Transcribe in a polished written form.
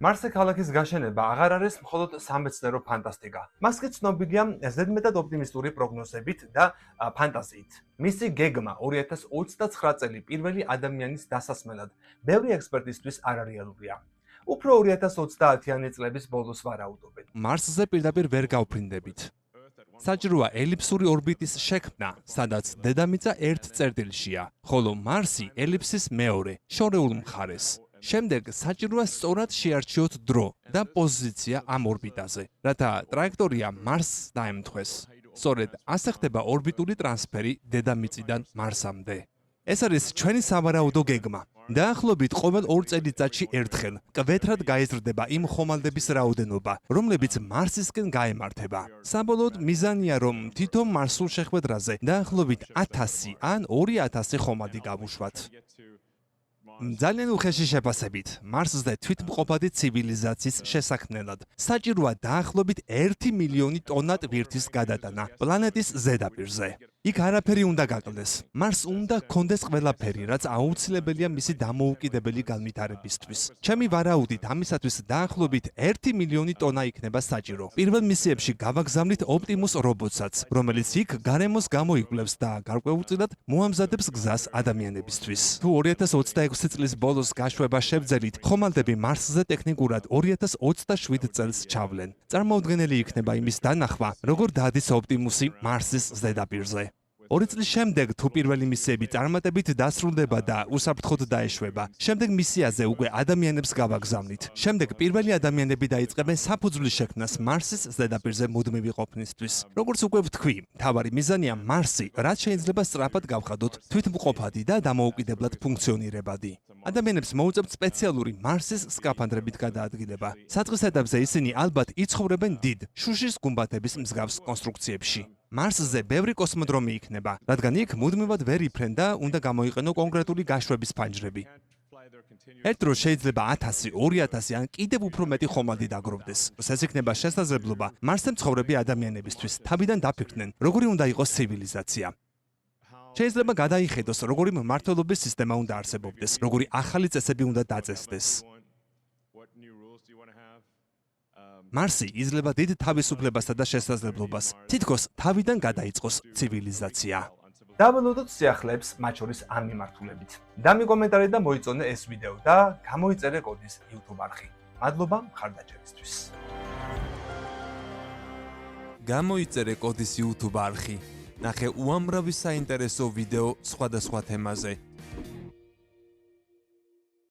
მარსზე ქალაქის გაშენება აღარ არის მხოლოდ სამეცნიერო ფანტასტიკა. მას კი ცნობილია ზედმეტად ოპტიმისტური პროგნოზებით და ფანტაზიით. მისი გეგმა 2029 წელი პირველი ადამიანის დასასმელად ბევრი ექსპერტისთვის არარეალურია. უფრო 2030-იანი წლების ბოლოს ვარაუდობენ. მარსზე პირდაპირ ვერ გავფრინდებით. საჭიროა ელიფსური ორბიტის შექმნა, სადაც დედამიწა ერთ წერტილშია, ხოლო მარსი ელიფსის მეორე, შორეულ მხარეს. შემდეგ საჭიროა სწორად შეარჩიოთ დრო და პოზიცია ამ ორბიტაზე, რათა ტრაექტორია მარსს დაემთხვეს. სწორედ ასე ხდება ორბიტული ტრანსფერი დედამიწიდან მარსამდე. ეს არის ჩვენი სავარაუდო გეგმა. დაახლოებით ყოველ 2 წელიწადში ერთხელ კვეთრად გაიზრდება იმ ხომალდების რაოდენობა, რომლებიც მარსისკენ გაემართება. საბოლოოდ მიზანია, რომ თითო მარსულ შეხვედრაზე დაახლოებით 1000 ან 2000 ხომალდი გავუშვათ. ძალიან უხეში შეფასებით, მარსზე თვითმყოფადი ცივილიზაციის შესაქმნელად საჭიროა დაახლოებით 1 მილიონი ტონა ტვირთის გადატანა პლანეტის ზედაპირზე. იქ არაფერი უნდა გაკლდეს. მარსს უნდა ჰქონდეს ყველაფერი, რაც აუცილებელია მისი დამოუკიდებელი განვითარებისთვის. ჩემი ვარაუდით, ამისათვის დაახლოებით 1 მილიონი ტონა იქნება საჭირო. პირველ მისიებში გავაგზავნით ოპტიმუს რობოტსაც, რომელიც იქ გარემოს გამოიკვლევს და გარკვეულწილად მოამზადებს გზას ადამიანებისთვის. თუ 2026 წლის ბოლოს გაშვება შევძელით, ხომალდები მარსზე ტექნიკურად 2027 წელს ჩავლენ. წარმოუდგენელი იქნება იმის დანახვა, როგორ დადის ოპტიმუსი მარსის ზედაპირზე. 2 წლის შემდეგ, თუ პირველი მისიები წარმატებით დასრულდება და უსაფრთხოდ დაეშვება, შემდეგ მისიაზე უკვე ადამიანებს გავაგზავნით. შემდეგ პირველი ადამიანები დაიწყებენ საფუძვლის შექმნას მარსის ზედაპირზე მუდმივი ყოფნისთვის. როგორც უკვე ვთქვი, მთავარი მიზანია მარსი, რაც შეიძლება სწრაფად გავხადოთ, თვითმყოფადი და დამოუკიდებლად ფუნქციონირებადი. ადამიანებს მოუწევთ სპეციალური მარსის სკაფანდრებით გადაადგილება. საწყის ეტაპზე ისინი ალბათ იცხოვრებენ დიდ, შუშის გუმბათების მსგავს კონსტრუქციებში. მარსზე ბევრი კოსმოდრომი იქნება, რადგან იქ მუდმივად ვერ იფრენ და უნდა გამოიყენო კონკრეტული გაშვების ფანჯრები. ერთ დროს შეიძლება 1000, 2000 ან კიდევ უფრო მეტი ხომალდი დაგროვდეს. ეს იქნება შესაძლებლობა მარსზე მცხოვრები ადამიანებისთვის თავიდან დაფიქრდნენ, როგორი უნდა იყოს ცივილიზაცია. შეიძლება გადაიხედოს, როგორი მმართველობის სისტემა უნდა არსებობდეს, როგორი ახალი წესები უნდა დაწესდეს. მარსი იძლევა დიდ თავისუფლებასა და შესაძლებლობას. თითქოს თავიდან გადაიწყოს ცივილიზაცია. დაველოდოთ სიახლეებს, მათ შორის ამ მიმართულებით. დამიკომენტარე და მოიწონე ეს ვიდეო და გამოიწერე კოდის YouTube არხი. მადლობა მხარდაჭერისთვის. გამოიწერე კოდის YouTube არხი. ნახე უამრავი საინტერესო ვიდეო სხვადასხვა თემაზე.